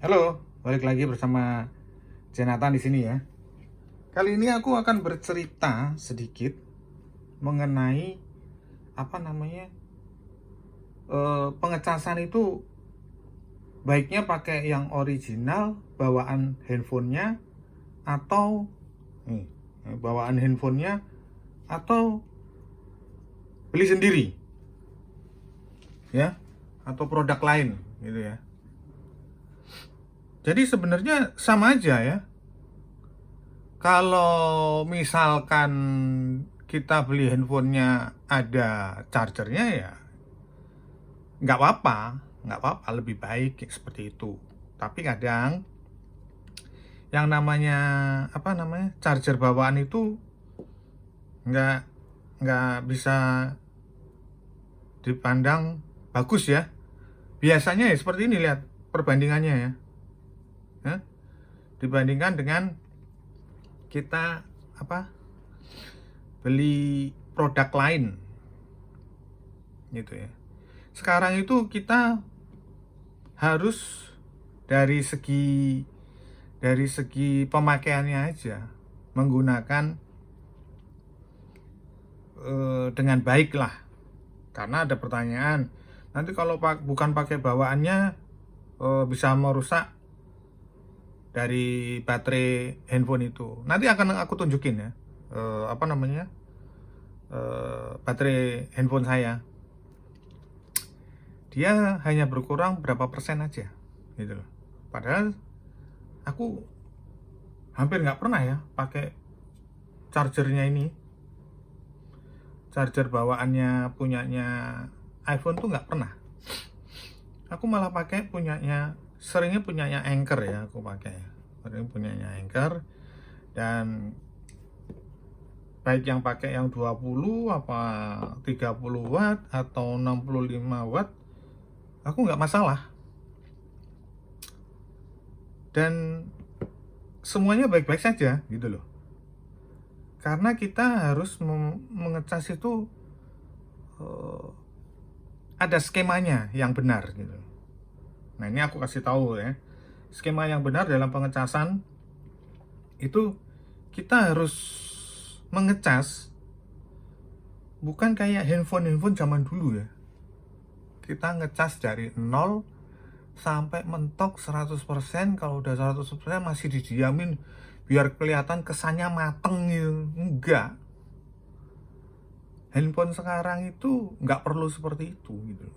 Halo, balik lagi bersama Jonathan di sini ya. Kali ini aku akan bercerita sedikit mengenai apa namanya pengecasan itu baiknya pakai yang original bawaan handphonenya atau nih, bawaan handphonenya atau beli sendiri ya, atau produk lain gitu ya. Jadi sebenarnya sama aja ya. Kalau misalkan kita beli handphonenya ada chargernya ya nggak apa-apa, lebih baik seperti itu. Tapi kadang yang namanya charger bawaan itu nggak nggak bisa dipandang bagus ya. Biasanya ya seperti ini, lihat perbandingannya ya. Hah? Dibandingkan dengan kita beli produk lain gitu ya. Sekarang itu kita harus dari segi pemakaiannya aja menggunakan dengan baik lah. Karena ada pertanyaan, nanti kalau bukan pakai bawaannya bisa merusak dari baterai handphone itu. Nanti akan aku tunjukin ya baterai handphone saya. Dia hanya berkurang berapa persen aja gitu loh. Padahal aku hampir nggak pernah ya pakai chargernya ini. Charger bawaannya punyanya iPhone tuh nggak pernah. Aku malah pakai seringnya punyanya Anker ya, aku pakai. Sering punyanya Anker, dan baik yang pakai yang 20 apa 30 watt atau 65 watt, aku nggak masalah. Dan semuanya baik-baik saja gitu loh. Karena kita harus mengecas itu ada skemanya yang benar gitu. Nah, ini aku kasih tahu ya. Skema yang benar dalam pengecasan itu kita harus mengecas bukan kayak handphone zaman dulu ya. Kita ngecas dari 0 sampai mentok 100%. Kalau udah 100% masih didiamin biar kelihatan kesannya mateng gitu. Enggak. Handphone sekarang itu nggak perlu seperti itu gitu.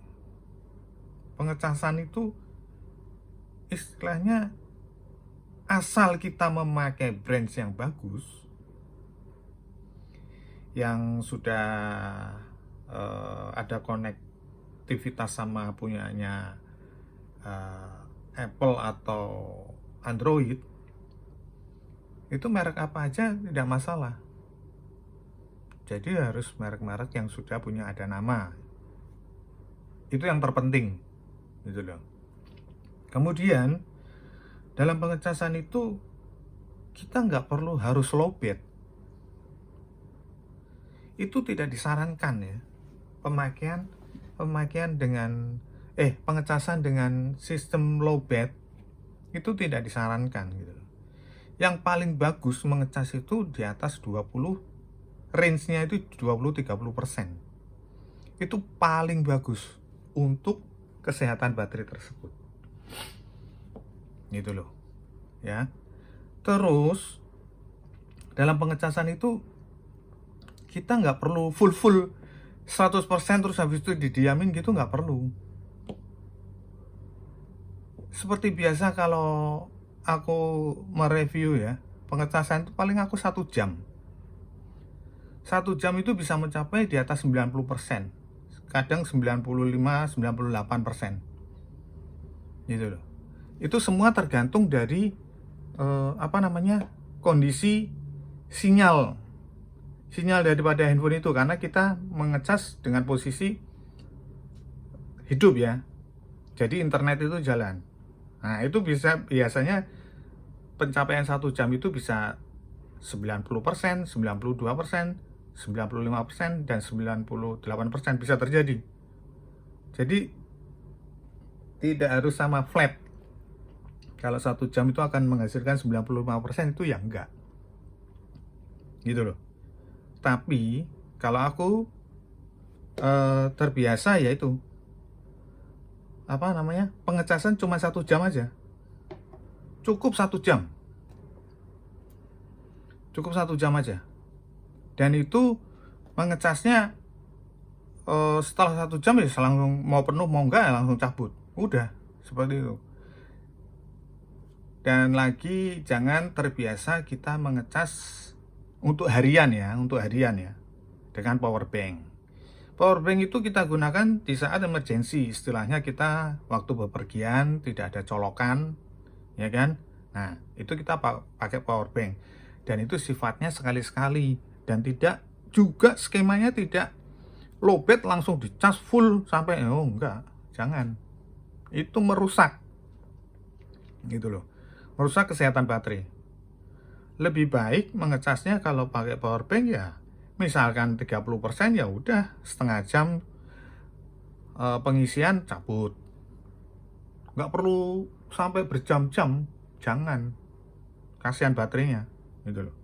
Pengecasan itu istilahnya asal kita memakai brand yang bagus, yang sudah ada konektivitas sama punyanya Apple atau Android, itu merek apa aja tidak masalah. Jadi harus merek-merek yang sudah punya ada nama. Itu yang terpenting gitu loh. Kemudian dalam pengecasan itu kita nggak perlu harus lowbat. Itu tidak disarankan ya. Pemakaian dengan pengecasan dengan sistem lowbat itu tidak disarankan gitu. Yang paling bagus mengecas itu di atas 20, range-nya itu 20-30%. Itu paling bagus untuk kesehatan baterai tersebut. Gitu loh. Ya. Terus dalam pengecasan itu kita nggak perlu full 100% terus habis itu didiamin gitu, nggak perlu. Seperti biasa kalau aku mereview ya, pengecasan itu paling aku 1 jam. 1 jam itu bisa mencapai di atas 90%. Kadang 95-98%. Gitu loh. Itu semua tergantung dari kondisi sinyal daripada handphone itu, karena kita mengecas dengan posisi hidup ya. Jadi internet itu jalan. Nah, itu biasanya pencapaian 1 jam itu bisa 90%, 92%, 95%, dan 98% bisa terjadi. Jadi tidak harus sama flat. Kalau 1 jam itu akan menghasilkan 95%, itu ya enggak. Gitu loh. Tapi kalau aku terbiasa, yaitu pengecasan cuma 1 jam aja. Cukup 1 jam. Cukup 1 jam aja. Dan itu mengecasnya setelah 1 jam ya langsung mau penuh mau enggak ya langsung cabut. Udah seperti itu. Dan lagi jangan terbiasa kita mengecas untuk harian ya, dengan power bank. Power bank itu kita gunakan di saat emergensi, istilahnya kita waktu bepergian tidak ada colokan, ya kan? Nah, itu kita pakai power bank. Dan itu sifatnya sekali-sekali, dan tidak juga skemanya tidak lowbat langsung dicas full sampai enggak, jangan. Itu merusak. Gitu loh. Merusak kesehatan baterai. Lebih baik mengecasnya kalau pakai power bank ya misalkan 30%, ya udah setengah jam pengisian cabut. Nggak perlu sampai berjam-jam, jangan. Kasihan baterainya, gitu loh.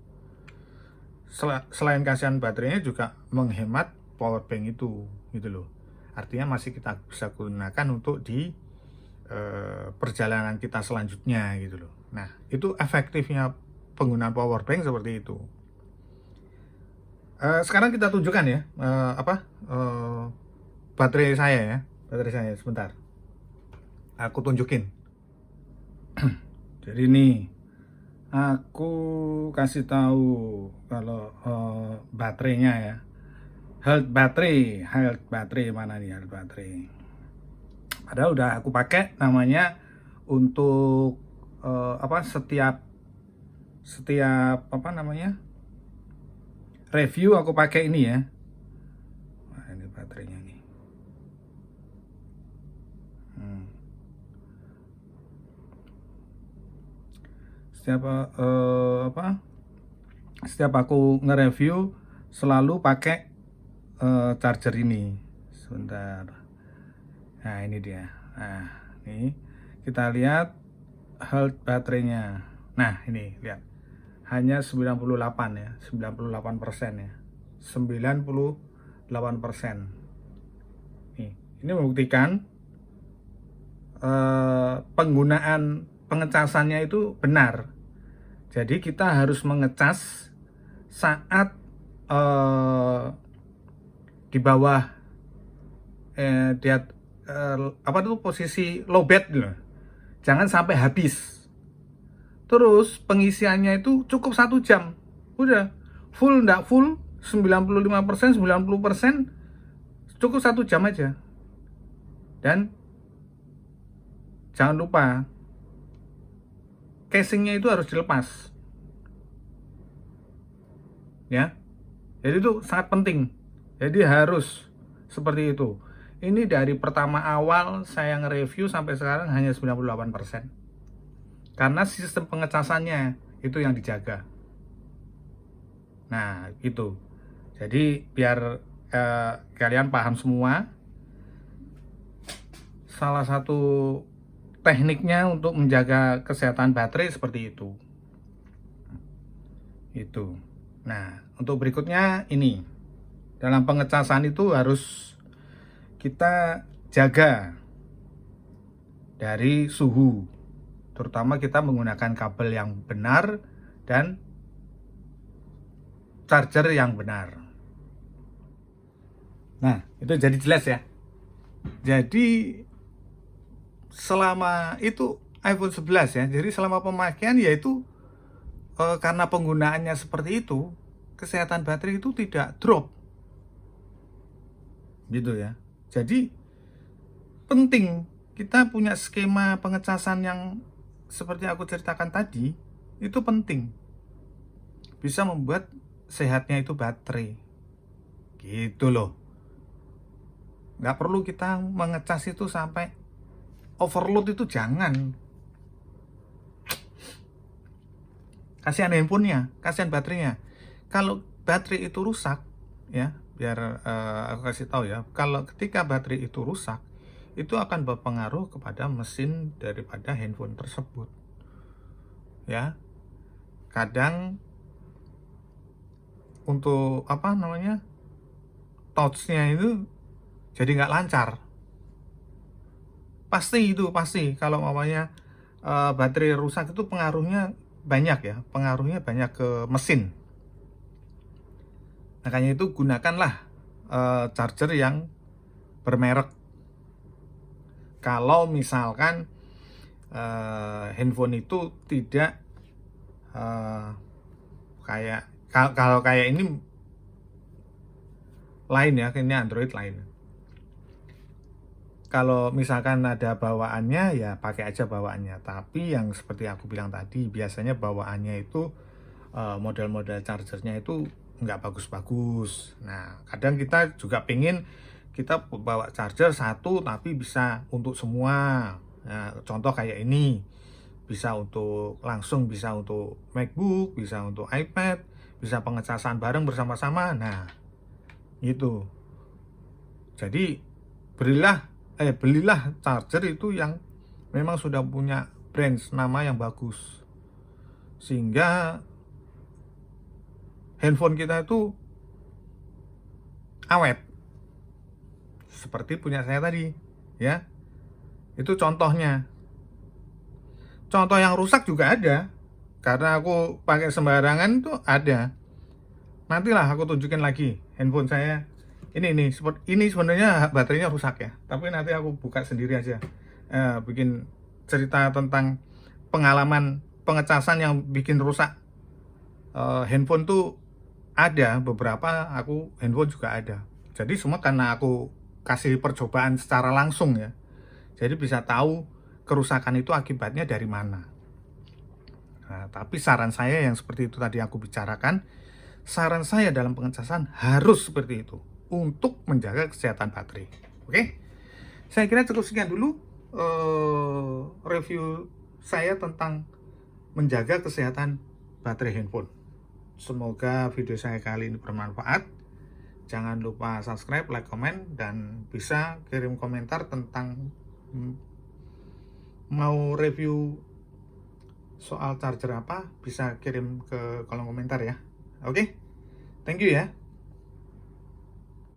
Selain kasihan baterainya juga menghemat power bank itu, gitu loh. Artinya masih kita bisa gunakan untuk di perjalanan kita selanjutnya, gitu loh. Nah, itu efektifnya penggunaan power bank seperti itu. Sekarang kita tunjukkan ya baterai saya sebentar. Aku tunjukin. Jadi nih, aku kasih tahu kalau baterainya ya. Health baterai mana nih health baterai? Padahal udah aku pakai namanya untuk setiap review aku pakai ini ya. Nah, ini baterainya nih. Setiap aku nge-review selalu pakai charger ini. Sebentar. Nah, ini dia. Nah, ini kita lihat health baterainya. Nah, ini lihat. Hanya 98 ya, 98% ya. 98%. Ini membuktikan penggunaan pengecasannya itu benar. Jadi kita harus mengecas saat di bawah posisi lowbat gitu. Jangan sampai habis. Terus pengisiannya itu cukup 1 jam. Udah full, enggak full 95%, 90%, cukup 1 jam aja. Dan jangan lupa casingnya itu harus dilepas. Ya. Jadi itu sangat penting. Jadi harus seperti itu. Ini dari pertama awal saya nge-review sampai sekarang hanya 98%. Karena sistem pengecasannya itu yang dijaga. Nah, itu. Jadi biar kalian paham semua, salah satu tekniknya untuk menjaga kesehatan baterai seperti itu. Itu. Nah, untuk berikutnya ini. Dalam pengecasan itu harus kita jaga dari suhu. Terutama kita menggunakan kabel yang benar dan charger yang benar. Nah, itu jadi jelas ya. Jadi selama itu iPhone 11 ya. Jadi selama pemakaian yaitu karena penggunaannya seperti itu, kesehatan baterai itu tidak drop. Gitu ya. Jadi penting kita punya skema pengecasan yang seperti aku ceritakan tadi, itu penting. Bisa membuat sehatnya itu baterai. Gitu loh. Nggak perlu kita mengecas itu sampai overload, itu jangan. Kasihan handphonenya, kasihan baterainya. Kalau baterai itu rusak, ya, biar aku kasih tahu ya, kalau ketika baterai itu rusak, itu akan berpengaruh kepada mesin daripada handphone tersebut. ya. Kadang untuk apa namanya, touch-nya itu jadi nggak lancar. Pasti kalau mamanya baterai rusak itu pengaruhnya banyak ya, pengaruhnya banyak ke mesin. Makanya itu gunakanlah charger yang bermerek. Kalau misalkan handphone itu tidak kayak kalau kayak ini lain ya, ini Android lain. Kalau misalkan ada bawaannya ya pakai aja bawaannya. Tapi yang seperti aku bilang tadi, biasanya bawaannya itu model-model chargernya itu nggak bagus-bagus. Nah, kadang kita juga pengen kita bawa charger satu tapi bisa untuk semua. Nah, contoh kayak ini, bisa untuk langsung, bisa untuk MacBook, bisa untuk iPad, bisa pengecasan bareng bersama-sama. Nah, itu. Jadi belilah charger itu yang memang sudah punya brand nama yang bagus, sehingga handphone kita itu awet seperti punya saya tadi ya. Itu contohnya. Contoh yang rusak juga ada, karena aku pakai sembarangan itu ada. Nantilah aku tunjukin lagi handphone saya. Ini sebenarnya baterainya rusak ya, tapi nanti aku buka sendiri aja. Bikin cerita tentang pengalaman pengecasan yang bikin rusak handphone tuh ada beberapa. Aku handphone juga ada. Jadi semua karena aku kasih percobaan secara langsung ya. Jadi bisa tahu kerusakan itu akibatnya dari mana. Nah, tapi saran saya yang seperti itu tadi aku bicarakan, saran saya dalam pengecasan harus seperti itu untuk menjaga kesehatan baterai. Oke, saya kira cukup sekian dulu review saya tentang menjaga kesehatan baterai handphone. Semoga video saya kali ini bermanfaat. Jangan lupa subscribe, like, komen, dan bisa kirim komentar tentang mau review soal charger apa, bisa kirim ke kolom komentar ya. Oke, thank you ya.